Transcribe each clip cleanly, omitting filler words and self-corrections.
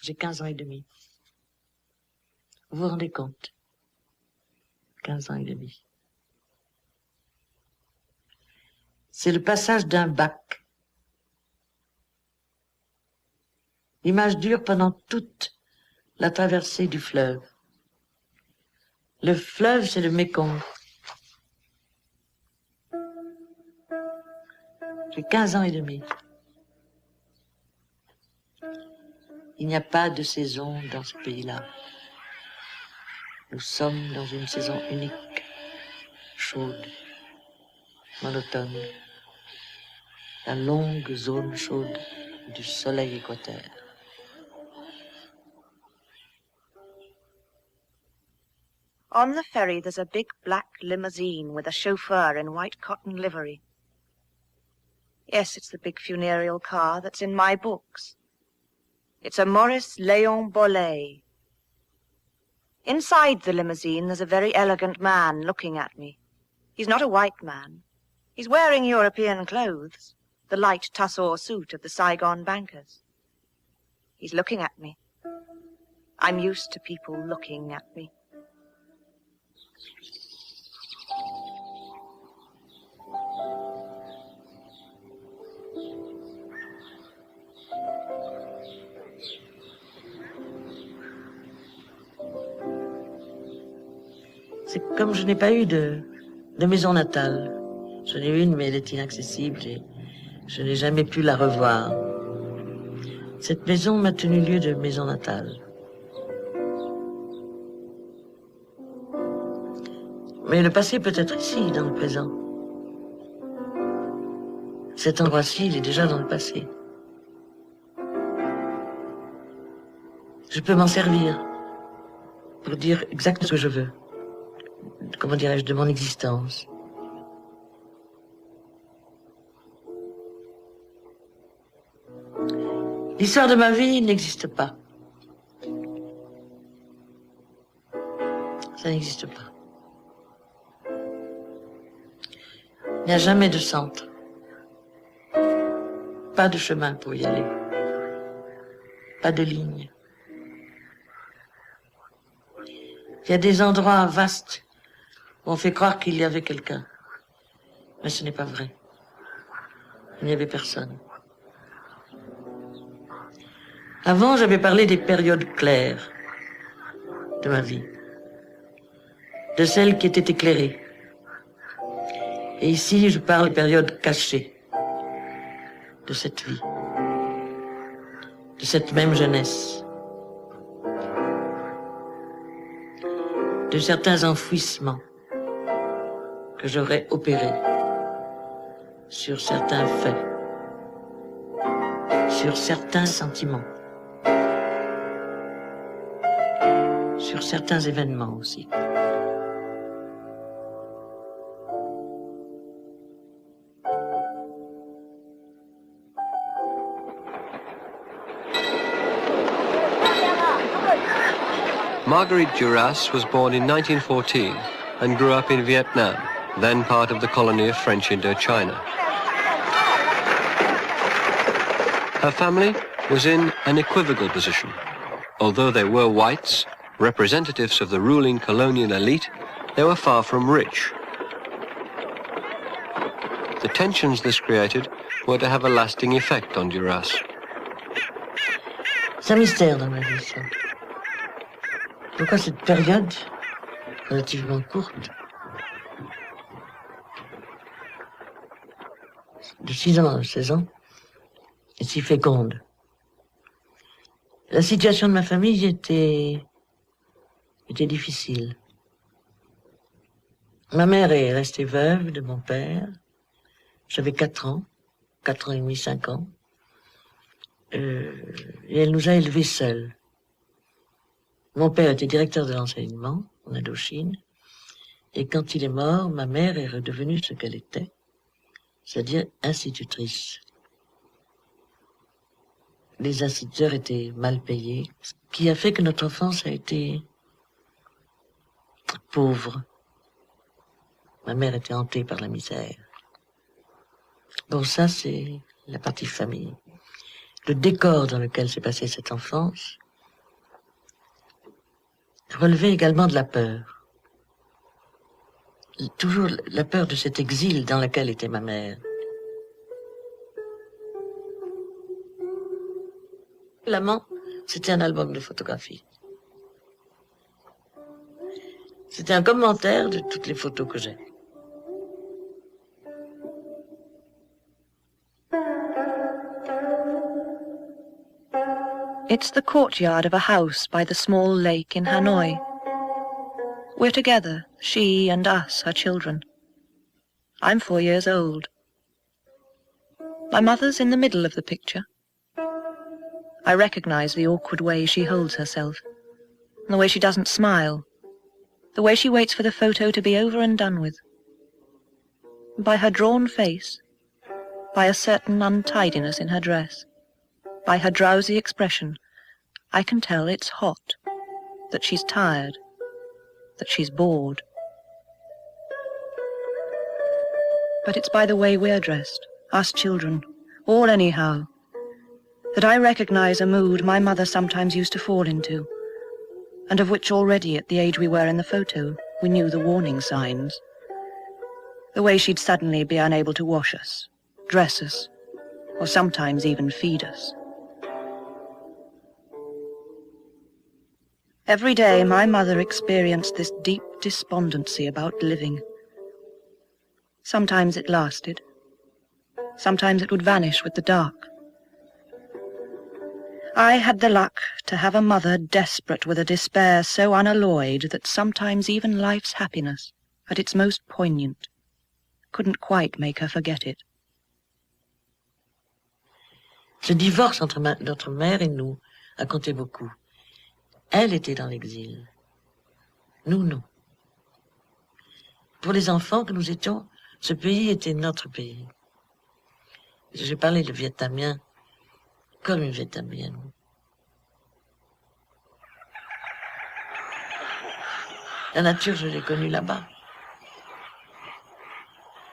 J'ai 15 ans et demi. Vous vous rendez compte? 15 ans et demi. C'est le passage d'un bac. L'image dure pendant toute la traversée du fleuve. Le fleuve, c'est le Mékong. J'ai 15 ans et demi. Il n'y a pas de saison dans ce pays-là. Nous sommes dans une saison unique, chaude, monotone, la longue zone chaude du soleil équateur. On the ferry, there's a big black limousine with a chauffeur in white cotton livery. Yes, it's the big funereal car that's in my books. It's a Maurice Léon Bollé. Inside the limousine, there's a very elegant man looking at me. He's not a white man. He's wearing European clothes, the light tussore suit of the Saigon bankers. He's looking at me. I'm used to people looking at me. C'est comme je n'ai pas eu de maison natale. J'en ai une, mais elle est inaccessible et je n'ai jamais pu la revoir. Cette maison m'a tenu lieu de maison natale. Mais le passé peut être ici, dans le présent. Cet endroit-ci, il est déjà dans le passé. Je peux m'en servir pour dire exactement ce que je veux. Comment dirais-je, de mon existence. L'histoire de ma vie n'existe pas. Ça n'existe pas. Il n'y a jamais de centre. Pas de chemin pour y aller. Pas de ligne. Il y a des endroits vastes où on fait croire qu'il y avait quelqu'un. Mais ce n'est pas vrai. Il n'y avait personne. Avant, j'avais parlé des périodes claires de ma vie. De celles qui étaient éclairées. Et ici, je parle des périodes cachées de cette vie. De cette même jeunesse. De certains enfouissements que j'aurais opérés sur certains faits, sur certains sentiments, sur certains événements aussi. Marguerite Duras was born in 1914 and grew up in Vietnam, then part of the colony of French Indochina. Her family was in an equivocal position. Although they were whites, representatives of the ruling colonial elite, they were far from rich. The tensions this created were to have a lasting effect on Duras. C'est un mystère dans ma vie, ça. Pourquoi cette période relativement courte, de 6 ans à 16 ans, est si féconde? La situation de ma famille était difficile. Ma mère est restée veuve de mon père. J'avais 4 ans et demi, 5 ans. Et elle nous a élevés seuls. Mon père était directeur de l'enseignement en Indochine. Et quand il est mort, ma mère est redevenue ce qu'elle était, c'est-à-dire institutrice. Les instituteurs étaient mal payés, ce qui a fait que notre enfance a été pauvre. Ma mère était hantée par la misère. Bon, ça, c'est la partie famille. Le décor dans lequel s'est passée cette enfance relevait également de la peur. Toujours la peur de cet exil dans lequel était ma mère. L'amant, c'était un album de photographies. C'était un commentaire de toutes les photos que j'ai. It's the courtyard of a house by the small lake in Hanoi. We're together, she and us, her children. I'm 4 years old. My mother's in the middle of the picture. I recognize the awkward way she holds herself, the way she doesn't smile, the way she waits for the photo to be over and done with. By her drawn face, by a certain untidiness in her dress, by her drowsy expression, I can tell it's hot, that she's tired, that she's bored. But it's by the way we're dressed, us children, all anyhow, that I recognize a mood my mother sometimes used to fall into, and of which already at the age we were in the photo, we knew the warning signs. The way she'd suddenly be unable to wash us, dress us, or sometimes even feed us. Every day my mother experienced this deep despondency about living. Sometimes it lasted. Sometimes it would vanish with the dark. I had the luck to have a mother desperate with a despair so unalloyed that sometimes even life's happiness, at its most poignant, couldn't quite make her forget it. Ce divorce entre notre mère et nous a compté beaucoup. Elle était dans l'exil. Nous, non. Pour les enfants que nous étions, ce pays était notre pays. J'ai parlé le vietnamien comme une vietnamienne. La nature, je l'ai connue là-bas.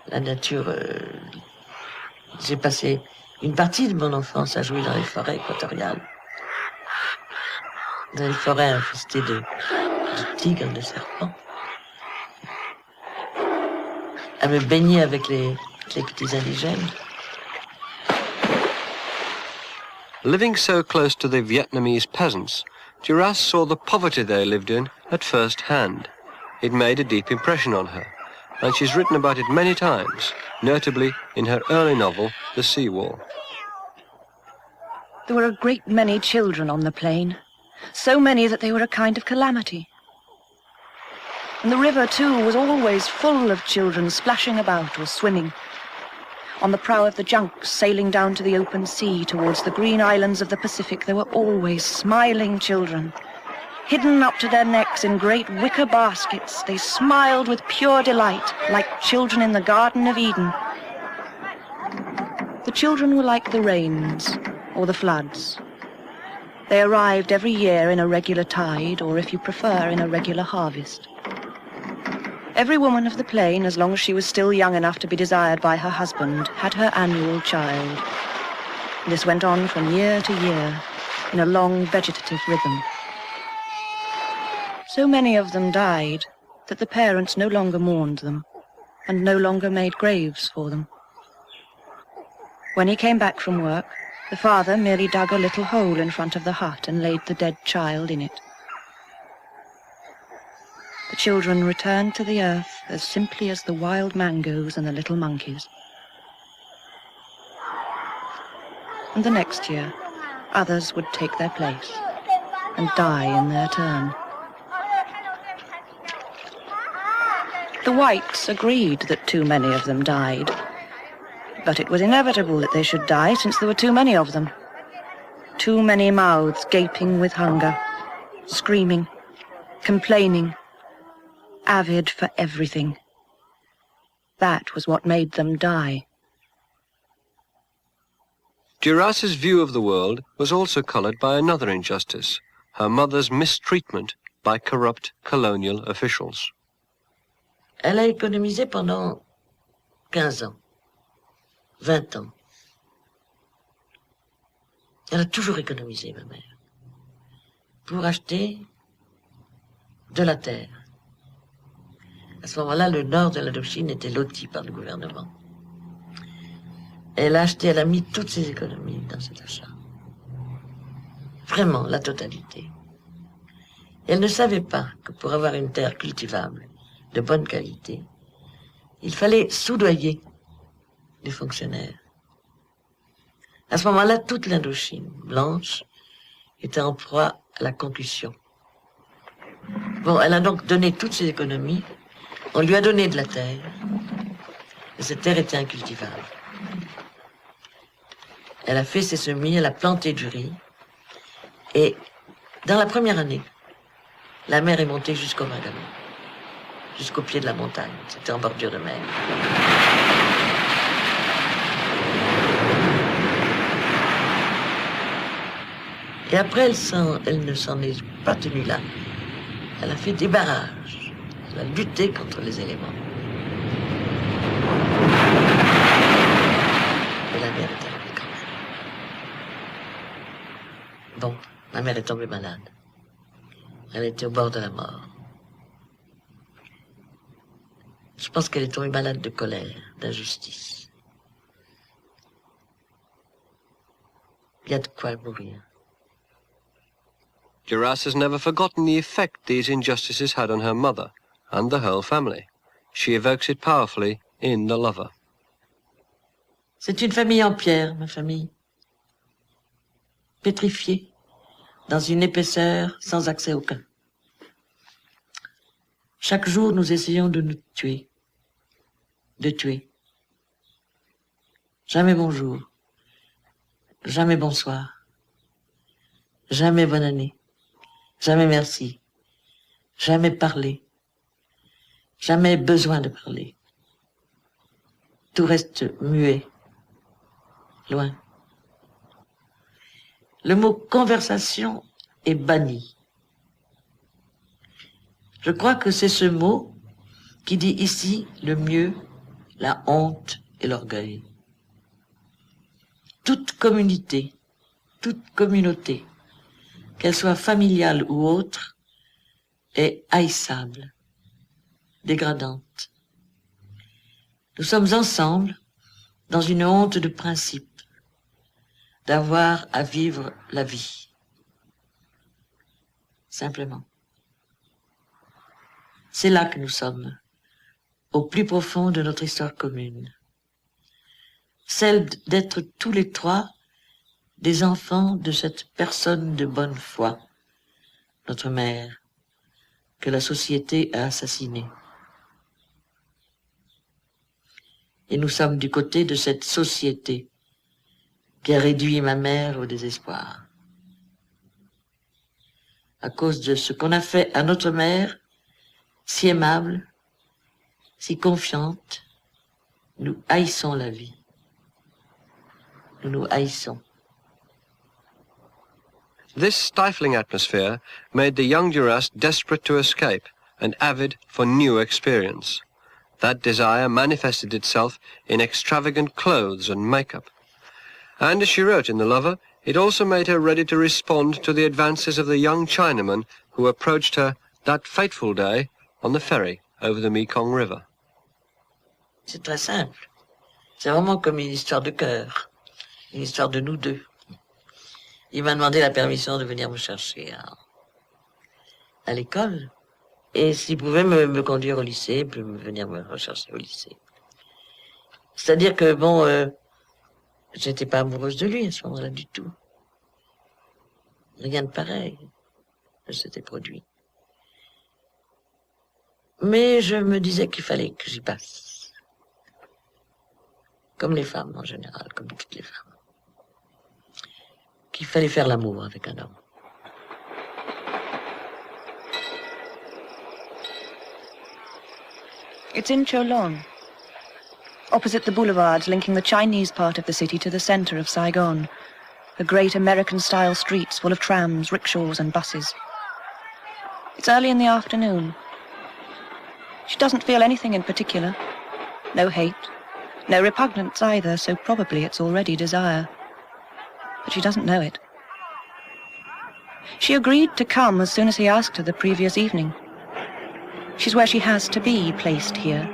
La nature, j'ai passé une partie de mon enfance à jouer dans les forêts équatoriales. Dans les forêts infestées de tigres, de serpents. À me baigner avec les petits indigènes. Living so close to the Vietnamese peasants, Duras saw the poverty they lived in at first hand. It made a deep impression on her, and she's written about it many times, notably in her early novel, The Sea Wall. There were a great many children on the plain, so many that they were a kind of calamity. And the river, too, was always full of children splashing about or swimming. On the prow of the junks sailing down to the open sea towards the green islands of the Pacific, there were always smiling children. Hidden up to their necks in great wicker baskets, they smiled with pure delight, like children in the Garden of Eden. The children were like the rains or the floods. They arrived every year in a regular tide, or if you prefer, in a regular harvest. Every woman of the plain, as long as she was still young enough to be desired by her husband, had her annual child. This went on from year to year, in a long vegetative rhythm. So many of them died that the parents no longer mourned them, and no longer made graves for them. When he came back from work, the father merely dug a little hole in front of the hut and laid the dead child in it. The children returned to the earth as simply as the wild mangoes and the little monkeys. And the next year, others would take their place and die in their turn. The whites agreed that too many of them died, but it was inevitable that they should die since there were too many of them. Too many mouths gaping with hunger, screaming, complaining, avid for everything. That was what made them die. Duras's view of the world was also coloured by another injustice, her mother's mistreatment by corrupt colonial officials. Elle a économisé pendant 15 ans, 20 ans. Elle a toujours économisé, ma mère, pour acheter de la terre. À ce moment-là, le nord de l'Indochine était loti par le gouvernement. Elle a mis toutes ses économies dans cet achat. Vraiment, la totalité. Et elle ne savait pas que pour avoir une terre cultivable, de bonne qualité, il fallait soudoyer les fonctionnaires. À ce moment-là, toute l'Indochine blanche était en proie à la concussion. Bon, elle a donc donné toutes ses économies, on lui a donné de la terre, et cette terre était incultivable. Elle a fait ses semis, elle a planté du riz, et dans la première année, la mer est montée jusqu'au Maganou, jusqu'au pied de la montagne, c'était en bordure de mer. Et après, elle ne s'en est pas tenue là. Elle a fait des barrages. Elle a lutté contre les éléments. Et la mer est arrivée quand même. Bon, ma mère est tombée malade. Elle était au bord de la mort. Je pense qu'elle est tombée malade de colère, d'injustice. Il y a de quoi mourir. Duras has never forgotten the effect these injustices had on her mother and the whole family. She evokes it powerfully in The Lover. C'est une famille en pierre, ma famille. Pétrifiée, dans une épaisseur sans accès aucun. Chaque jour, nous essayons de nous tuer. De tuer. Jamais bonjour. Jamais bonsoir. Jamais bonne année. Jamais merci. Jamais parler. Jamais besoin de parler. Tout reste muet. Loin. Le mot conversation est banni. Je crois que c'est ce mot qui dit ici le mieux, la honte et l'orgueil. Toute communauté, qu'elle soit familiale ou autre, est haïssable, dégradante. Nous sommes ensemble dans une honte de principe, d'avoir à vivre la vie. Simplement. C'est là que nous sommes, au plus profond de notre histoire commune. Celle d'être tous les trois des enfants de cette personne de bonne foi, notre mère, que la société a assassinée. Et nous sommes du côté de cette société qui a réduit ma mère au désespoir. À cause de ce qu'on a fait à notre mère, si aimable, si confiante, nous haïssons la vie. Nous nous haïssons. This stifling atmosphere made the young Duras desperate to escape and avid for new experience. That desire manifested itself in extravagant clothes and makeup. And as she wrote in The Lover, it also made her ready to respond to the advances of the young Chinaman who approached her that fateful day on the ferry over the Mekong River. C'est très simple. C'est vraiment comme une histoire de cœur, une histoire de nous deux. Il m'a demandé la permission de venir me chercher à l'école. Et s'il pouvait me conduire au lycée, puis venir me rechercher au lycée. C'est-à-dire que, bon, j'étais pas amoureuse de lui à ce moment-là du tout. Rien de pareil ne s'était produit. Mais je me disais qu'il fallait que j'y passe. Comme les femmes en général, comme toutes les femmes. Qu'il fallait faire l'amour avec un homme. It's in Cholon, opposite the boulevards linking the Chinese part of the city to the center of Saigon, the great American-style streets full of trams, rickshaws and buses. It's early in the afternoon. She doesn't feel anything in particular. No hate, no repugnance either, so probably it's already desire. But she doesn't know it. She agreed to come as soon as he asked her the previous evening, She's where she has to be placed here.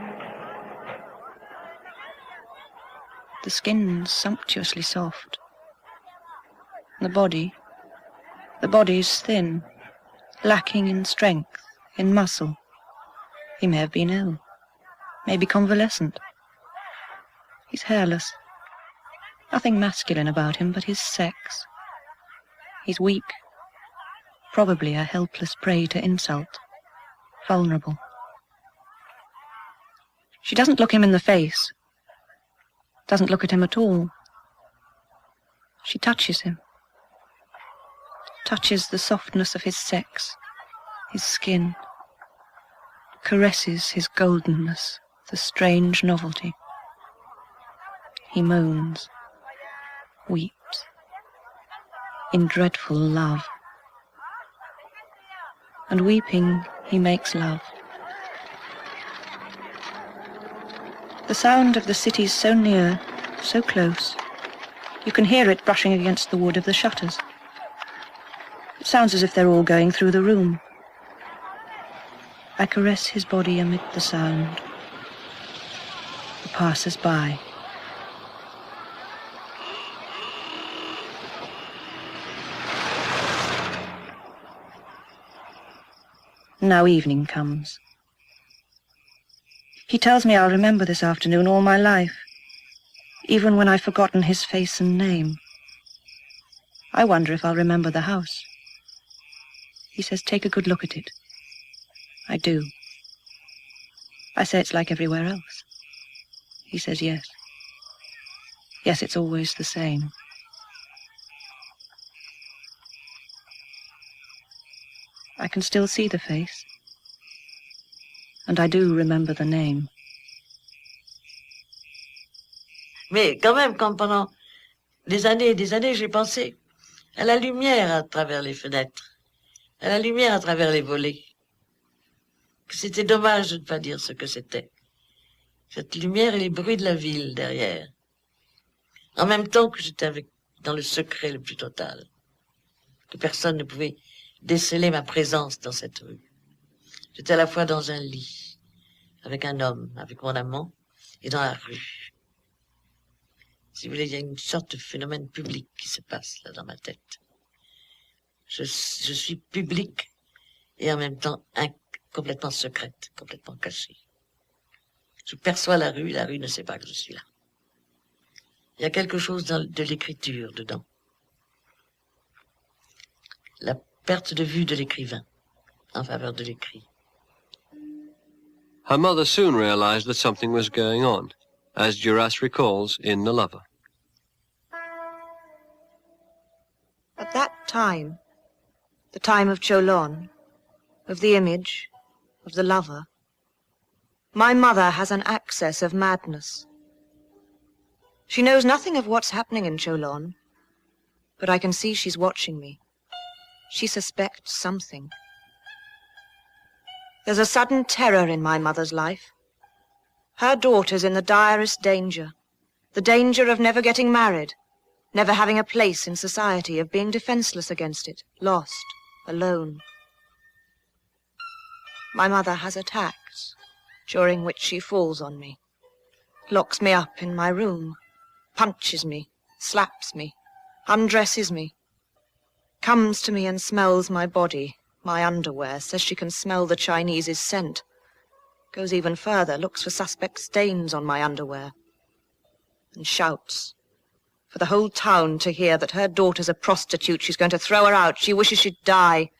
The skin's sumptuously soft. The body's thin, lacking in strength, in muscle. He may have been ill, maybe convalescent. He's hairless. Nothing masculine about him but his sex. He's weak, probably a helpless prey to insult, vulnerable. She doesn't look him in the face, doesn't look at him at all. She touches him, touches the softness of his sex, his skin, caresses his goldenness, the strange novelty. He moans, weeps, in dreadful love. And weeping, he makes love. The sound of the city's so near, so close. You can hear it brushing against the wood of the shutters. It sounds as if they're all going through the room. I caress his body amid the sound. The passers-by. Now evening comes. He tells me I'll remember this afternoon all my life, even when I've forgotten his face and name. I wonder if I'll remember the house. He says, take a good look at it. I do. I say it's like everywhere else. He says, yes. Yes, it's always the same. I can still see the face. And I do remember the name. Mais quand même, quand pendant des années et des années, j'ai pensé à la lumière à travers les fenêtres, à la lumière à travers les volets, que c'était dommage de ne pas dire ce que c'était. Cette lumière et les bruits de la ville derrière. En même temps que j'étais dans le secret le plus total, que personne ne pouvait déceler ma présence dans cette rue. J'étais à la fois dans un lit, avec un homme, avec mon amant, et dans la rue. Si vous voulez, il y a une sorte de phénomène public qui se passe là dans ma tête. Je suis publique et en même temps complètement secrète, complètement cachée. Je perçois la rue ne sait pas que je suis là. Il y a quelque chose de l'écriture dedans. La perte de vue de l'écrivain en faveur de l'écrit. Her mother soon realized that something was going on, as Duras recalls in The Lover. At that time, the time of Cholon, of the image, of the lover, my mother has an access of madness. She knows nothing of what's happening in Cholon, but I can see she's watching me. She suspects something. There's a sudden terror in my mother's life. Her daughter's in the direst danger. The danger of never getting married, never having a place in society, of being defenseless against it, lost, alone. My mother has attacks, during which she falls on me, locks me up in my room, punches me, slaps me, undresses me, comes to me and smells my body, my underwear, says she can smell the Chinese's scent, goes even further, looks for suspect stains on my underwear, and shouts for the whole town to hear that her daughter's a prostitute. She's going to throw her out. She wishes she'd die.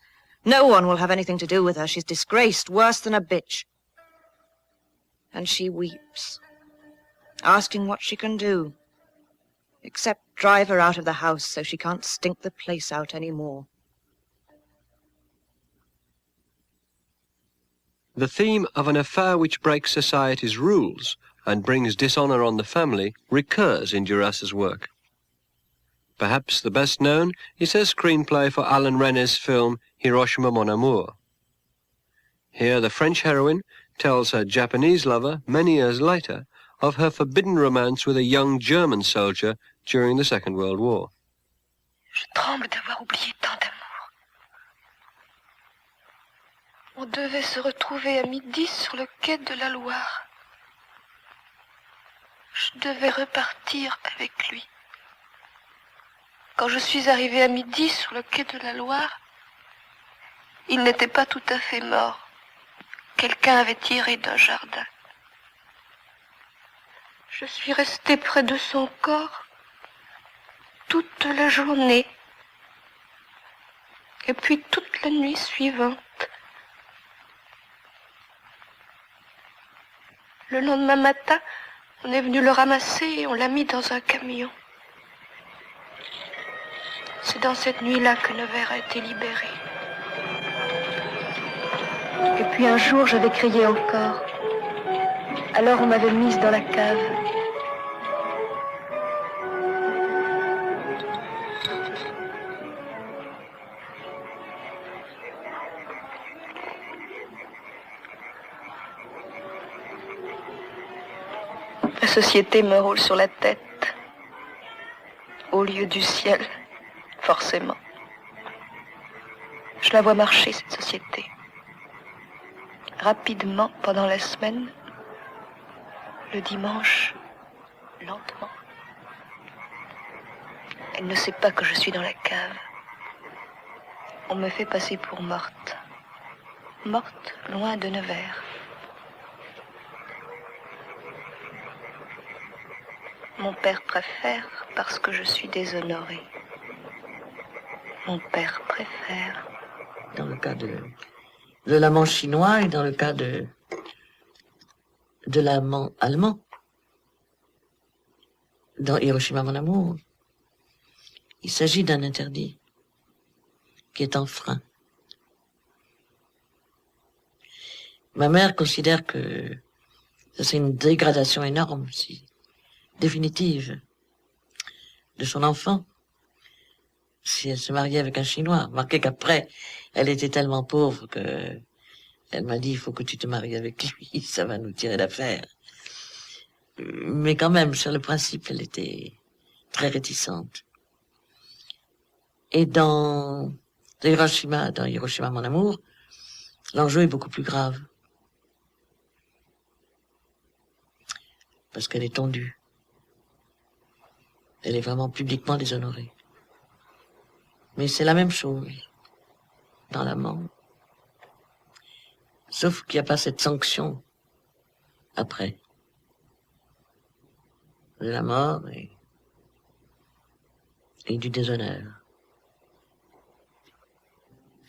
No one will have anything to do with her. She's disgraced, worse than a bitch. And she weeps, asking what she can do, except drive her out of the house so she can't stink the place out any more. The theme of an affair which breaks society's rules and brings dishonor on the family recurs in Duras's work. Perhaps the best known is her screenplay for Alain Resnais's film Hiroshima Mon Amour. Here the French heroine tells her Japanese lover, many years later, of her forbidden romance with a young German soldier during the Second World War. Je tremble d'avoir oublié tant d'amour. On devait se retrouver à midi sur le quai de la Loire. Je devais repartir avec lui. Quand je suis arrivée à midi sur le quai de la Loire, il n'était pas tout à fait mort. Quelqu'un avait tiré d'un jardin. Je suis restée près de son corps toute la journée. Et puis toute la nuit suivante. Le lendemain matin, on est venu le ramasser et on l'a mis dans un camion. C'est dans cette nuit-là que Nevers a été libéré. Et puis un jour, j'avais crié encore. Alors on m'avait mise dans la cave. La société me roule sur la tête, au lieu du ciel, forcément. Je la vois marcher, cette société. Rapidement, pendant la semaine, le dimanche, lentement. Elle ne sait pas que je suis dans la cave. On me fait passer pour morte. Morte, loin de Nevers. Mon père préfère parce que je suis déshonorée. Mon père préfère. Dans le cas de l'amant chinois et dans le cas de l'amant allemand. Dans Hiroshima, mon amour, il s'agit d'un interdit qui est enfreint. Ma mère considère que ça, c'est une dégradation énorme, définitive, de son enfant, si elle se mariait avec un Chinois. Remarquez qu'après, elle était tellement pauvre que elle m'a dit, il faut que tu te maries avec lui, ça va nous tirer d'affaire. Mais quand même, sur le principe, elle était très réticente. Et dans Hiroshima, mon amour, l'enjeu est beaucoup plus grave. Parce qu'elle est tondue. Elle est vraiment publiquement déshonorée. Mais c'est la même chose dans l'amant. Sauf qu'il n'y a pas cette sanction après. De la mort et du déshonneur.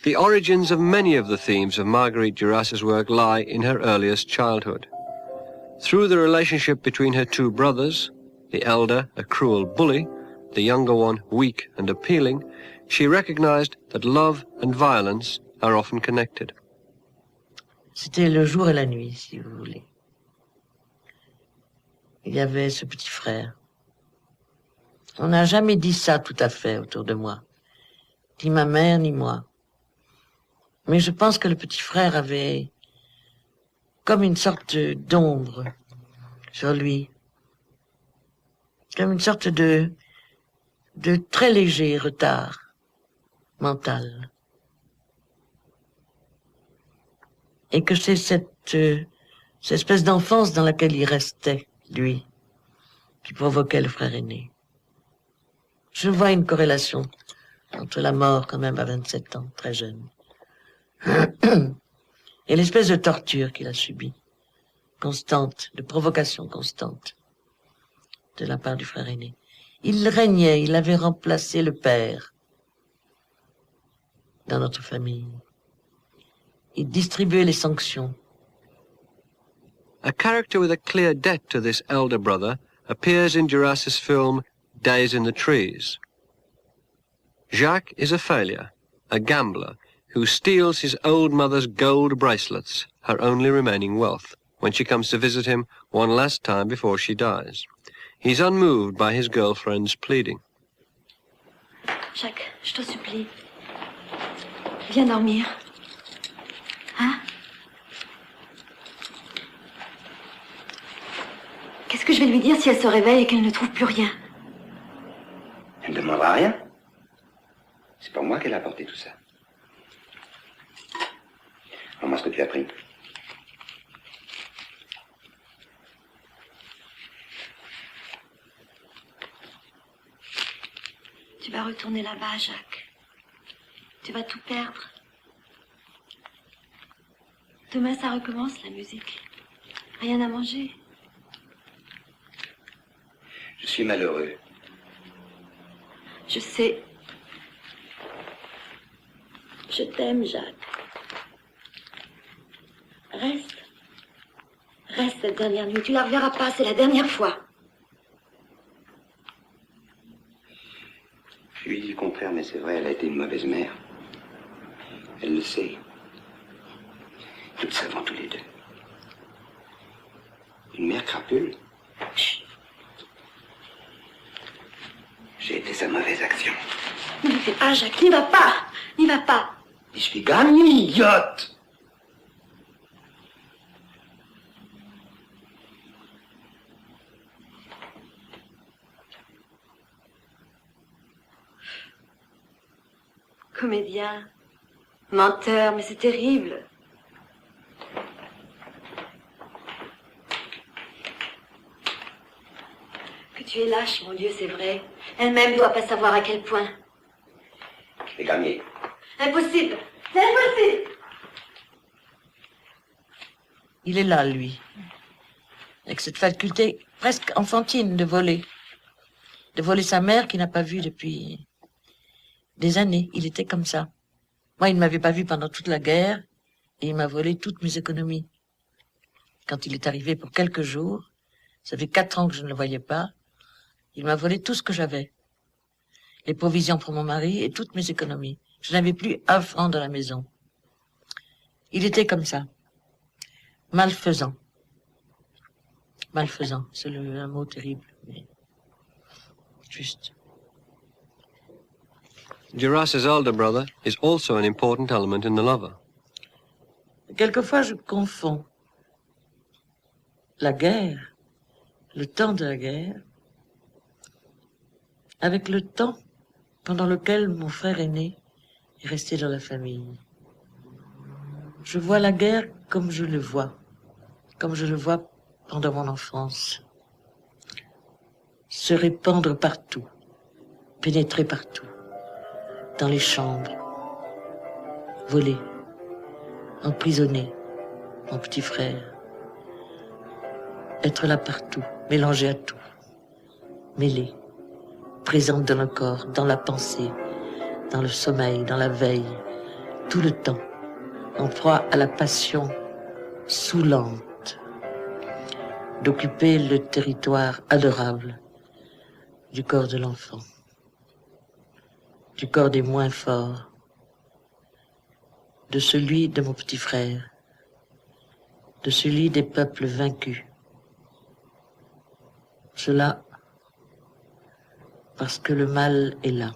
The origins of many of the themes of Marguerite Duras' work lie in her earliest childhood. Through the relationship between her two brothers, the elder a cruel bully, the younger one weak and appealing, she recognized that love and violence are often connected. C'était le jour et la nuit, si vous voulez. Il y avait ce petit frère. On n'a jamais dit ça tout à fait autour de moi. Ni ma mère, ni moi. Mais je pense que le petit frère avait comme une sorte d'ombre sur lui. Comme une sorte de très léger retard mental. Et que c'est cette espèce d'enfance dans laquelle il restait, lui, qui provoquait le frère aîné. Je vois une corrélation entre la mort, quand même, à 27 ans, très jeune, et l'espèce de torture qu'il a subie, constante, de provocation constante, de la part du frère aîné. Il régnait, il avait remplacé le père dans notre famille. Il distribuait les sanctions. A character with a clear debt to this elder brother appears in Duras' film Days in the Trees. Jacques is a failure, a gambler, who steals his old mother's gold bracelets, her only remaining wealth, when she comes to visit him one last time before she dies. He's unmoved by his girlfriend's pleading. Jacques, je te supplie, viens dormir. Hein? Qu'est-ce que je vais lui dire si elle se réveille et qu'elle ne trouve plus rien? Elle ne demandera rien. C'est pas moi qui ai apporté tout ça. Alors moi, que tu as pris. Tu vas retourner là-bas, Jacques. Tu vas tout perdre. Demain, ça recommence, la musique. Rien à manger. Je suis malheureux. Je sais. Je t'aime, Jacques. Reste. Reste cette dernière nuit. Tu la reverras pas, c'est la dernière fois. Je lui dis le contraire, mais c'est vrai, elle a été une mauvaise mère. Elle le sait. Nous le savons tous les deux. Une mère crapule. Chut. J'ai été sa mauvaise action. Ne le fais pas, Jacques, n'y va pas. N'y va pas. Je suis gagné, idiote. Comédien, menteur, mais c'est terrible. Que tu es lâche, mon Dieu, c'est vrai. Elle-même ne doit pas savoir à quel point. J'ai gagné. Impossible. C'est impossible. Il est là, lui, avec cette faculté presque enfantine de voler sa mère qu'il n'a pas vue depuis des années. Il était comme ça. Moi, il ne m'avait pas vu pendant toute la guerre et il m'a volé toutes mes économies. Quand il est arrivé pour quelques jours, ça fait 4 ans que je ne le voyais pas, il m'a volé tout ce que j'avais. Les provisions pour mon mari et toutes mes économies. Je n'avais plus un franc dans la maison. Il était comme ça. Malfaisant. Malfaisant, c'est un mot terrible, mais juste. Duras' elder brother is also an important element in The Lover. Quelquefois, je confonds la guerre, le temps de la guerre, avec le temps pendant lequel mon frère aîné est resté dans la famille. Je vois la guerre comme je le vois pendant mon enfance. Se répandre partout, pénétrer partout, dans les chambres, voler, emprisonner mon petit frère, être là partout, mélangé à tout, mêlé, présente dans le corps, dans la pensée, dans le sommeil, dans la veille, tout le temps, en proie à la passion saoulante d'occuper le territoire adorable du corps de l'enfant, du corps des moins forts, de celui de mon petit frère, de celui des peuples vaincus. Cela parce que le mal est là,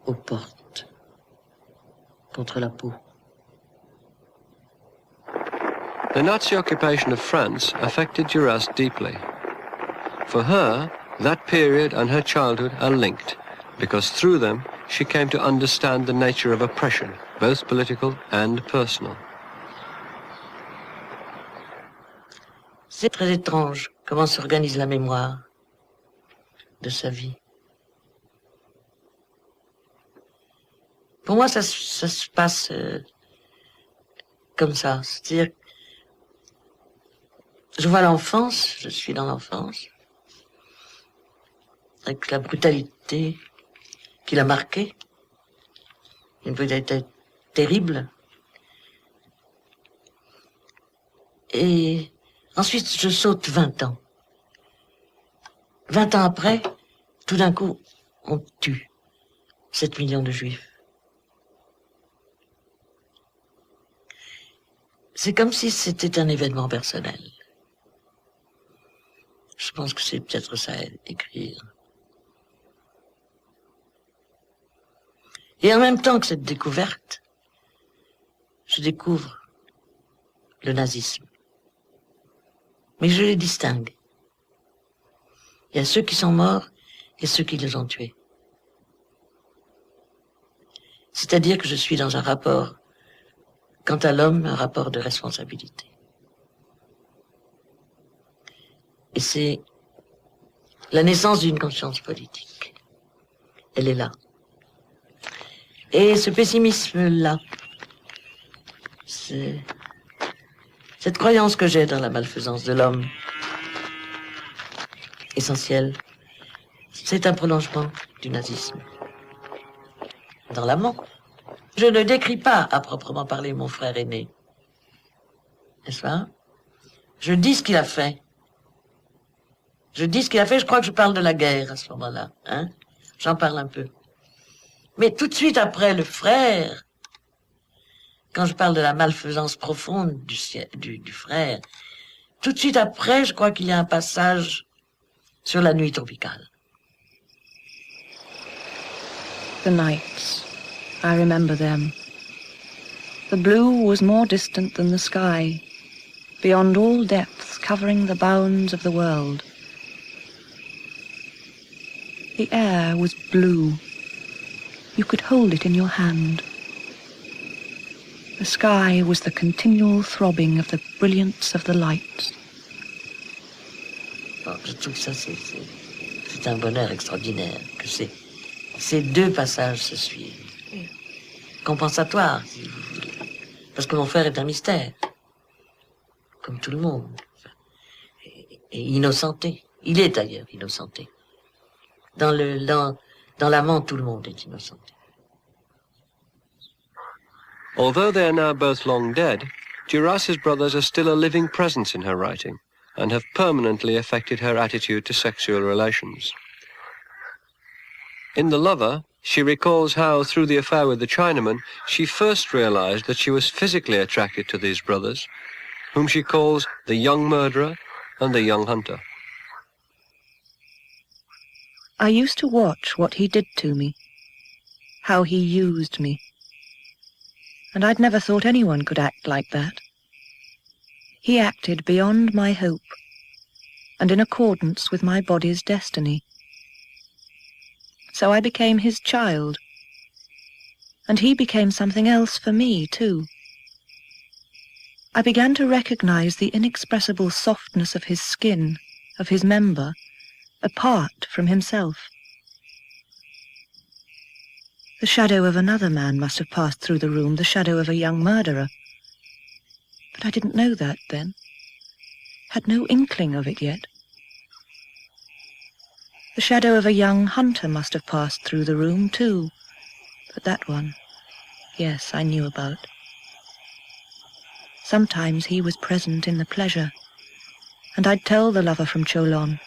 aux portes, contre la peau. The Nazi occupation of France affected Duras deeply. For her, that period and her childhood are linked, because through them she came to understand the nature of oppression, both political and personal. C'est très étrange comment s'organise la mémoire de sa vie. Pour moi, ça se passe comme ça. C'est-à-dire, je vois l'enfance, je suis dans l'enfance, avec la brutalité qui l'a marqué, une brutalité terrible. Et ensuite, je saute 20 ans. 20 ans après, tout d'un coup, on tue 7 millions de Juifs. C'est comme si c'était un événement personnel. Je pense que c'est peut-être ça, écrire. Et en même temps que cette découverte, je découvre le nazisme. Mais je les distingue. Il y a ceux qui sont morts et ceux qui les ont tués. C'est-à-dire que je suis dans un rapport quant à l'homme, un rapport de responsabilité. Et c'est la naissance d'une conscience politique. Elle est là. Et ce pessimisme-là, c'est cette croyance que j'ai dans la malfaisance de l'homme, essentielle, c'est un prolongement du nazisme. Dans l'amant. Je ne décris pas, à proprement parler, mon frère aîné. N'est-ce pas? Je dis ce qu'il a fait. Je crois que je parle de la guerre à ce moment-là. Hein? J'en parle un peu. Mais tout de suite après le frère, quand je parle de la malfaisance profonde du frère, tout de suite après, je crois qu'il y a un passage sur la nuit tropicale. The nights, I remember them. The blue was more distant than the sky, beyond all depths covering the bounds of the world. The air was blue. You could hold it in your hand. The sky was the continual throbbing of the brilliance of the lights. Bon, je trouve que ça, c'est un bonheur extraordinaire, que ces deux passages se suivent. Compensatoire, si vous voulez. Parce que mon frère est un mystère. Comme tout le monde. Et innocenté. Il est d'ailleurs innocenté. Dans l'amant, tout le monde est innocenté. Although they are now both long dead, Duras' brothers are still a living presence in her writing and have permanently affected her attitude to sexual relations. In The Lover, she recalls how, through the affair with the Chinaman, she first realized that she was physically attracted to these brothers, whom she calls the young murderer and the young hunter. I used to watch what he did to me, how he used me. And I'd never thought anyone could act like that. He acted beyond my hope, and in accordance with my body's destiny. So I became his child, and he became something else for me, too. I began to recognize the inexpressible softness of his skin, of his member, apart from himself. The shadow of another man must have passed through the room, the shadow of a young murderer. But I didn't know that then. Had no inkling of it yet. The shadow of a young hunter must have passed through the room too. But that one, yes, I knew about. Sometimes he was present in the pleasure, and I'd tell the lover from Cholon,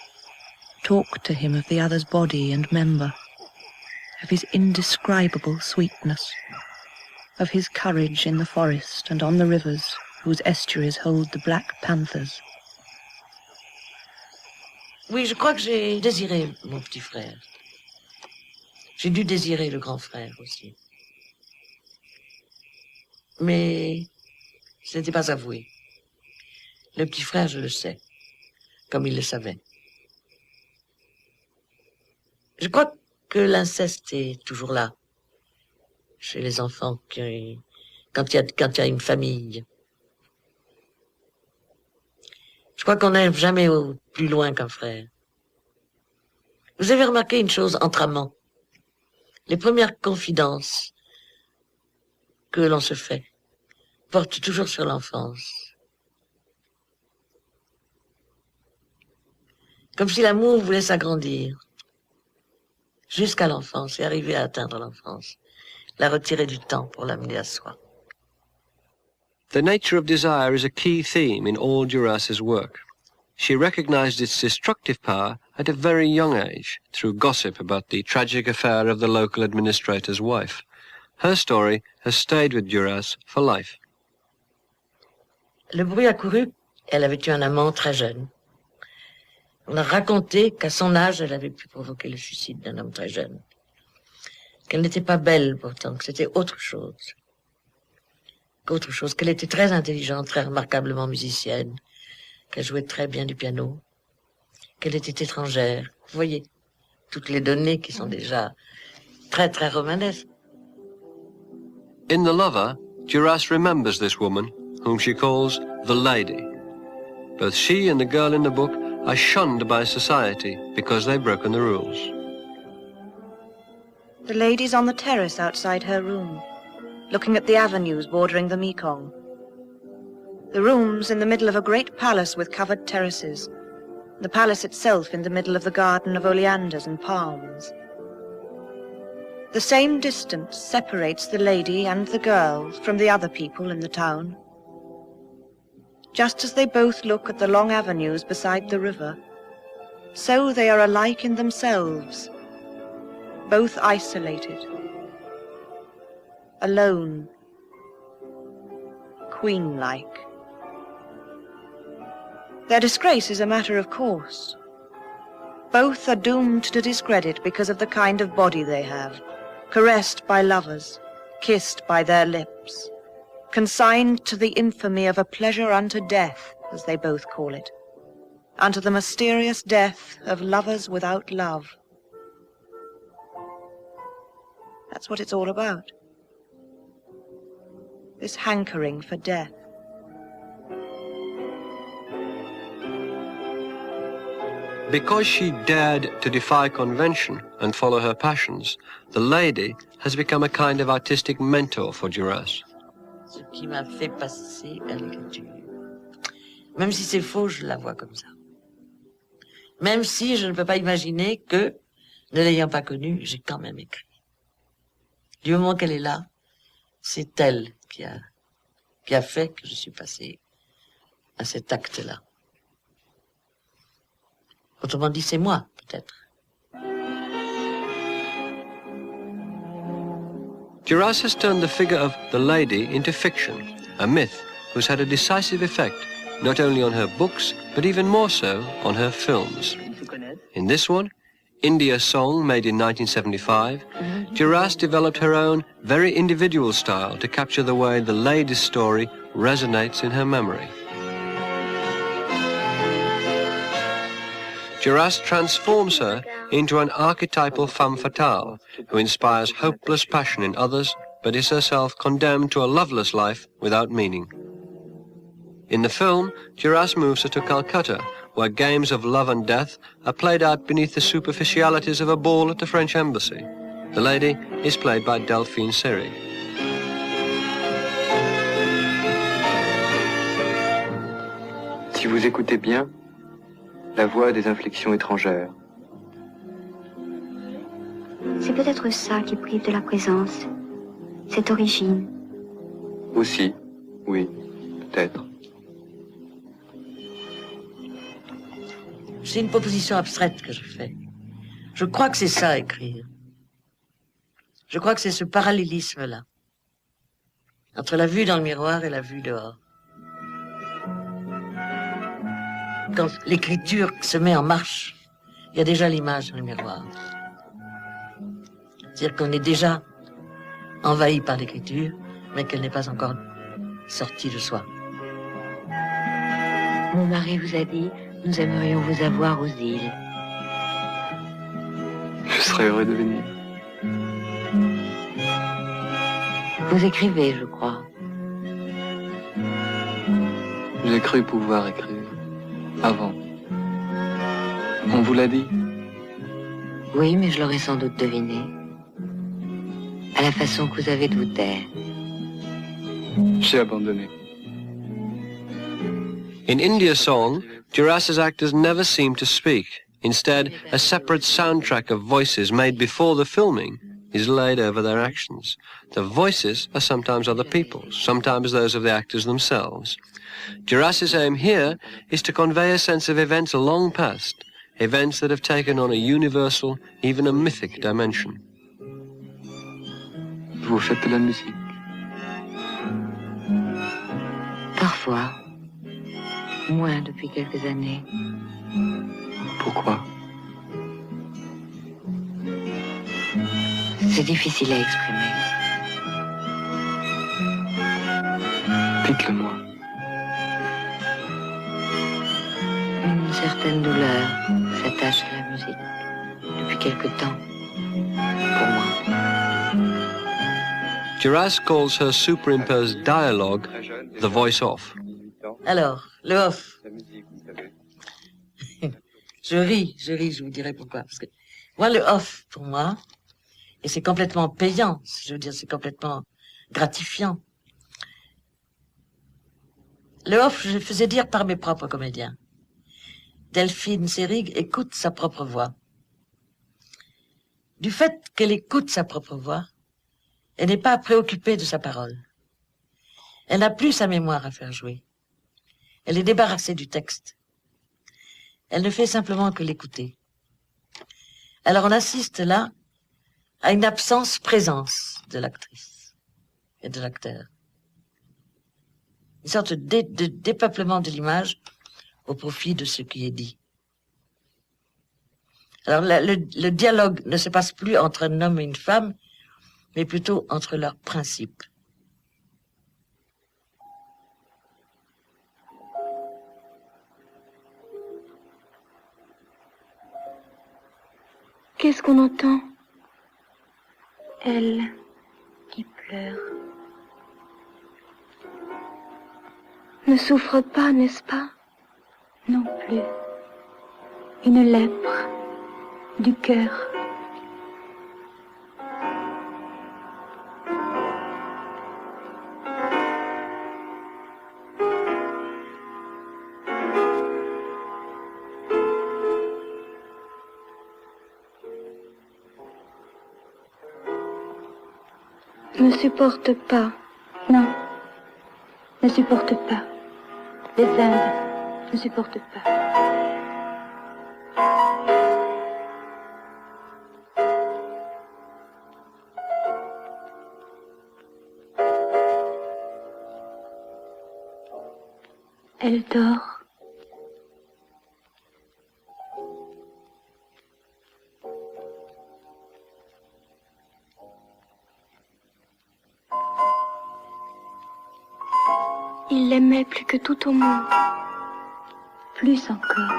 talk to him of the other's body and member, of his indescribable sweetness, of his courage in the forest and on the rivers whose estuaries hold the black panthers. Oui, je crois que j'ai désiré mon petit frère. J'ai dû désirer le grand frère aussi. Mais ce n'était pas avoué. Le petit frère, je le sais, comme il le savait. Je crois que l'inceste est toujours là, chez les enfants, quand il y a une famille. Je crois qu'on n'aime jamais plus loin qu'un frère. Vous avez remarqué une chose entre amants. Les premières confidences que l'on se fait portent toujours sur l'enfance. Comme si l'amour voulait s'agrandir jusqu'à l'enfance et arriver à atteindre l'enfance, la retirer du temps pour l'amener à soi. The nature of desire is a key theme in all Duras' work. She recognized its destructive power at a very young age through gossip about the tragic affair of the local administrator's wife. Her story has stayed with Duras for life. Le bruit a couru, elle avait eu un amant très jeune. On a raconté qu'à son âge, elle avait pu provoquer le suicide d'un homme très jeune. Qu'elle n'était pas belle pourtant, que c'était autre chose. Qu'elle était très intelligente, très remarquablement musicienne, qu'elle jouait très bien du piano, qu'elle était étrangère. Vous voyez, toutes les données qui sont déjà très, très romanesques. In The Lover, Duras remembers this woman, whom she calls the lady. Both she and the girl in the book are shunned by society because they've broken the rules. The lady's on the terrace outside her room, looking at the avenues bordering the Mekong. The room's in the middle of a great palace with covered terraces, the palace itself in the middle of the garden of oleanders and palms. The same distance separates the lady and the girl from the other people in the town. Just as they both look at the long avenues beside the river, so they are alike in themselves, both isolated, alone, queen-like. Their disgrace is a matter of course. Both are doomed to discredit because of the kind of body they have, caressed by lovers, kissed by their lips, consigned to the infamy of a pleasure unto death, as they both call it, unto the mysterious death of lovers without love. That's what it's all about. This hankering for death. Because she dared to defy convention and follow her passions, the lady has become a kind of artistic mentor for Duras. Ce qui m'a fait passer à l'écriture. Même si c'est faux, je la vois comme ça. Même si je ne peux pas imaginer que, ne l'ayant pas connue, j'ai quand même écrit. Du moment qu'elle est là, c'est elle qui a fait que je suis passée à cet acte-là. Autrement dit, c'est moi, peut-être. Duras has turned the figure of the lady into fiction, a myth who's had a decisive effect not only on her books, but even more so on her films. In this one, India Song, made in 1975, Duras developed her own very individual style to capture the way the lady's story resonates in her memory. Duras transforms her into an archetypal femme fatale who inspires hopeless passion in others but is herself condemned to a loveless life without meaning. In the film, Duras moves her to Calcutta, where games of love and death are played out beneath the superficialities of a ball at the French embassy. The lady is played by Delphine Seyrig. Si vous écoutez bien, la voix des inflexions étrangères. C'est peut-être ça qui prive de la présence, cette origine. Aussi, oui, peut-être. C'est une proposition abstraite que je fais. Je crois que c'est ça, écrire. Je crois que c'est ce parallélisme-là, entre la vue dans le miroir et la vue dehors. Quand l'écriture se met en marche, il y a déjà l'image dans le miroir. C'est-à-dire qu'on est déjà envahi par l'écriture, mais qu'elle n'est pas encore sortie de soi. Mon mari vous a dit, nous aimerions vous avoir aux îles. Je serais heureux de venir. Vous écrivez, je crois. J'ai cru pouvoir écrire. Avant. On vous l'a dit? Oui, mais je l'aurais sans doute deviné. À la façon que vous avez de vous taire. J'ai abandonné. In India Song, Duras's actors never seem to speak. Instead, a separate soundtrack of voices made before the filming is laid over their actions. The voices are sometimes other people's, sometimes those of the actors themselves. Duras's aim here is to convey a sense of events long past, events that have taken on a universal, even a mythic dimension. Vous faites de la musique? Parfois. Moins depuis quelques années. Pourquoi? C'est difficile à exprimer. Dites-le-moi. Une certaine douleur s'attache à la musique depuis quelque temps, pour moi. Duras calls her superimposed dialogue the voice off. Alors, le off. Je ris, je vous dirai pourquoi. Parce que moi, le off, pour moi, et c'est complètement payant, je veux dire, c'est complètement gratifiant. Le off, je le faisais dire par mes propres comédiens. Delphine Seyrig écoute sa propre voix. Du fait qu'elle écoute sa propre voix, elle n'est pas préoccupée de sa parole. Elle n'a plus sa mémoire à faire jouer. Elle est débarrassée du texte. Elle ne fait simplement que l'écouter. Alors on assiste là à une absence-présence de l'actrice et de l'acteur. Une sorte de dépeuplement de l'image au profit de ce qui est dit. Alors le dialogue ne se passe plus entre un homme et une femme, mais plutôt entre leurs principes. Qu'est-ce qu'on entend? Elle qui pleure. Ne souffre pas, n'est-ce pas? Non plus. Une lèpre du cœur. Ne supporte pas. Non, ne supporte pas. Les Indes ne supportent pas. Elle dort. Il l'aimait plus que tout au monde. Plus encore.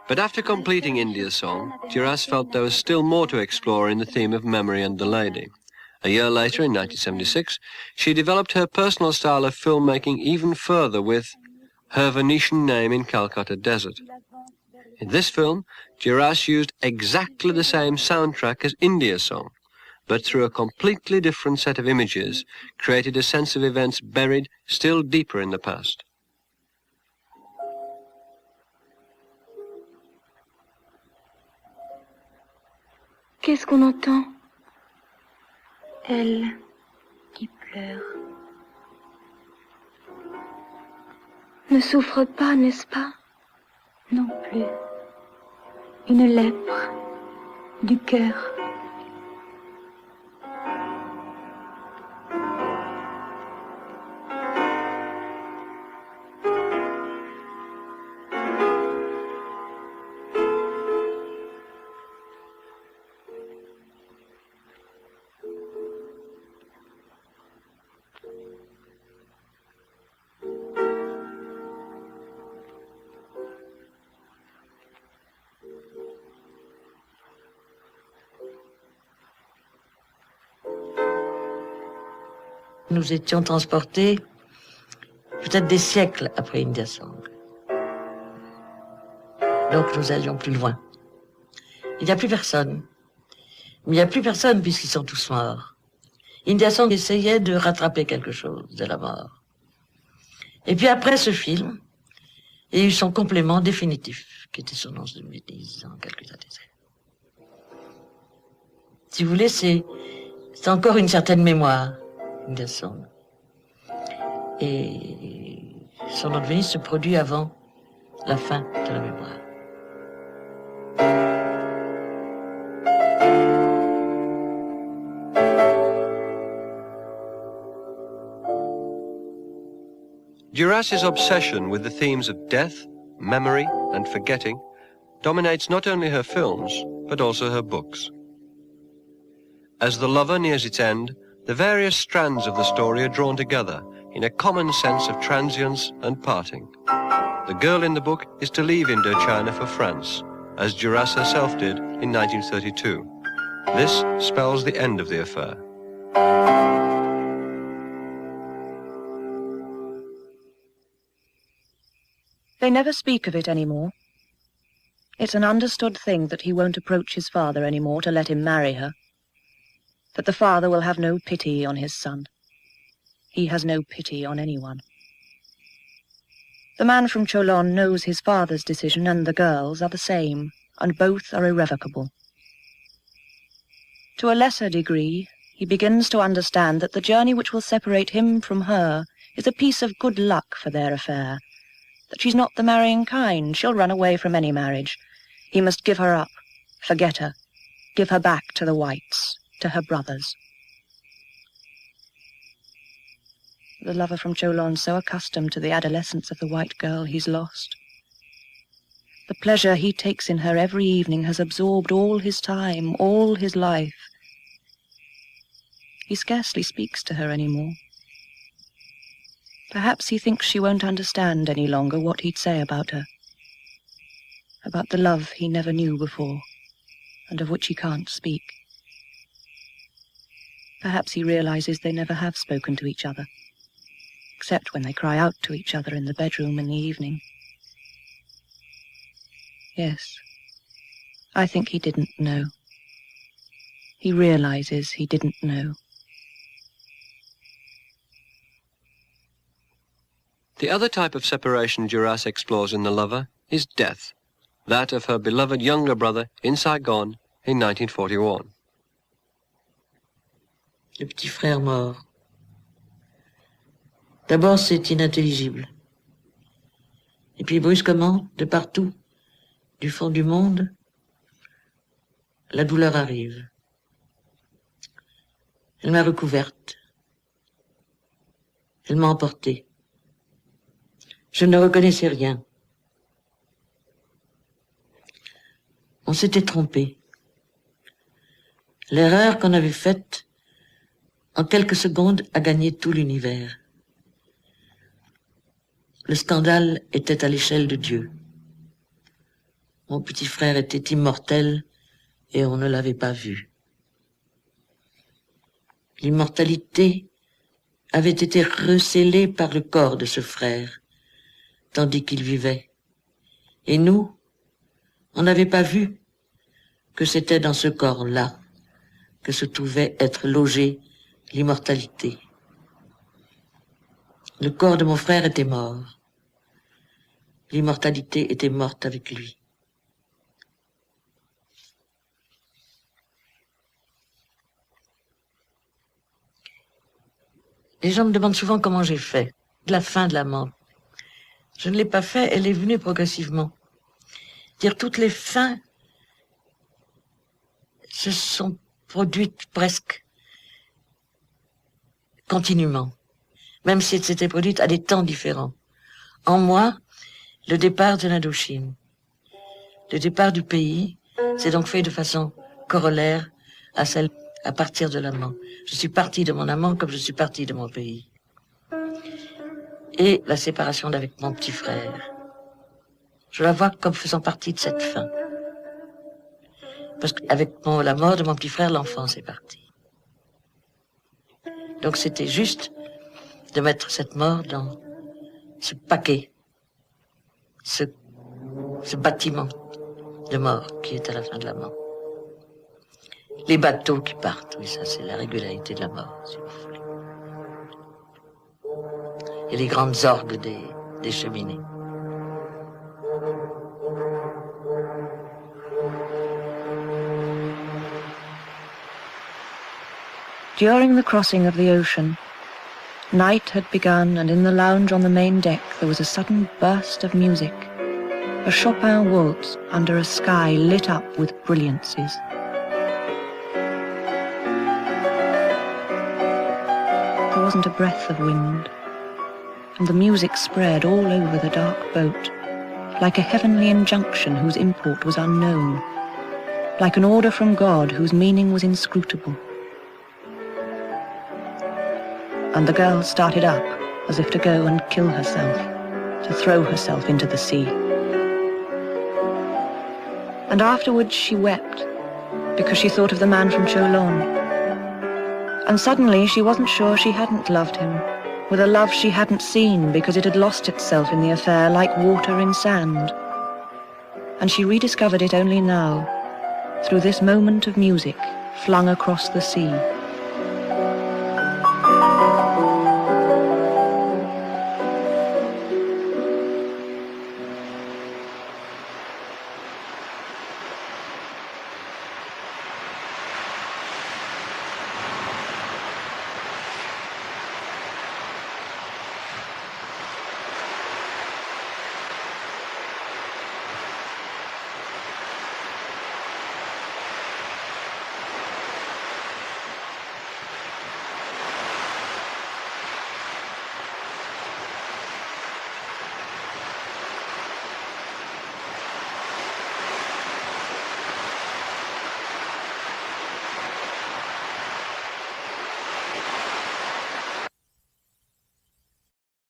But after completing India's Song, Duras felt there was still more to explore in the theme of memory and the lady. A year later, in 1976, she developed her personal style of filmmaking even further with Her Venetian Name in Calcutta Desert. In this film, Duras used exactly the same soundtrack as India's Song, but through a completely different set of images, created a sense of events buried still deeper in the past. Qu'est-ce qu'on entend? Elle qui pleure. Ne souffre pas, n'est-ce pas? Non plus. Une lèpre du cœur. Nous étions transportés peut-être des siècles après India's Song. Donc nous allions plus loin. Il n'y a plus personne. Mais il n'y a plus personne puisqu'ils sont tous morts. India's Song essayait de rattraper quelque chose de la mort. Et puis après ce film, il y a eu son complément définitif, qui était son nom de Médise en Calcutta Desert. Si vous voulez, c'est encore une certaine mémoire. India's Song. Et son nom de Venise se produit avant la fin de la mémoire. Duras's obsession with the themes of death, memory, and forgetting dominates not only her films, but also her books. As The Lover nears its end, the various strands of the story are drawn together in a common sense of transience and parting. The girl in the book is to leave Indochina for France, as Duras herself did in 1932. This spells the end of the affair. They never speak of it anymore. It's an understood thing that he won't approach his father anymore to let him marry her. That the father will have no pity on his son. He has no pity on anyone. The man from Cholon knows his father's decision and the girl's are the same, and both are irrevocable. To a lesser degree, he begins to understand that the journey which will separate him from her is a piece of good luck for their affair, that she's not the marrying kind, she'll run away from any marriage. He must give her up, forget her, give her back to the whites, to her brothers. The lover from Cholon's so accustomed to the adolescence of the white girl he's lost. The pleasure he takes in her every evening has absorbed all his time, all his life. He scarcely speaks to her anymore. Perhaps he thinks she won't understand any longer what he'd say about her, about the love he never knew before, and of which he can't speak. Perhaps he realizes they never have spoken to each other, except when they cry out to each other in the bedroom in the evening. Yes, I think he didn't know. He realizes he didn't know. The other type of separation Duras explores in The Lover is death, that of her beloved younger brother in Saigon in 1941. Le petit frère mort. D'abord, c'est inintelligible. Et puis, brusquement, de partout, du fond du monde, la douleur arrive. Elle m'a recouverte. Elle m'a emportée. Je ne reconnaissais rien. On s'était trompé. L'erreur qu'on avait faite, en quelques secondes, a gagné tout l'univers. Le scandale était à l'échelle de Dieu. Mon petit frère était immortel et on ne l'avait pas vu. L'immortalité avait été recélée par le corps de ce frère, tandis qu'il vivait. Et nous, on n'avait pas vu que c'était dans ce corps-là que se trouvait être logée l'immortalité. Le corps de mon frère était mort. L'immortalité était morte avec lui. Les gens me demandent souvent comment j'ai fait, de la fin de la mort. Je ne l'ai pas fait, elle est venue progressivement. Dire toutes les fins se sont produites presque continuellement, même si elles s'étaient produites à des temps différents. En moi, le départ de l'Indochine, le départ du pays, s'est donc fait de façon corollaire à celle à partir de l'amant. Je suis partie de mon amant comme je suis partie de mon pays. Et la séparation d'avec mon petit frère. Je la vois comme faisant partie de cette fin. Parce qu'avec la mort de mon petit frère, l'enfance est partie. Donc c'était juste de mettre cette mort dans ce paquet, ce bâtiment de mort qui est à la fin de la mort. Les bateaux qui partent, oui, ça c'est la régularité de la mort, si vous voulez. Et les grandes orgues des cheminées. During the crossing of the ocean, night had begun, and in the lounge on the main deck there was a sudden burst of music, a Chopin waltz under a sky lit up with brilliancies. There wasn't a breath of wind, and the music spread all over the dark boat, like a heavenly injunction whose import was unknown, like an order from God whose meaning was inscrutable. And the girl started up, as if to go and kill herself, to throw herself into the sea. And afterwards she wept, because she thought of the man from Cholon. And suddenly she wasn't sure she hadn't loved him, with a love she hadn't seen because it had lost itself in the affair like water in sand. And she rediscovered it only now, through this moment of music flung across the sea.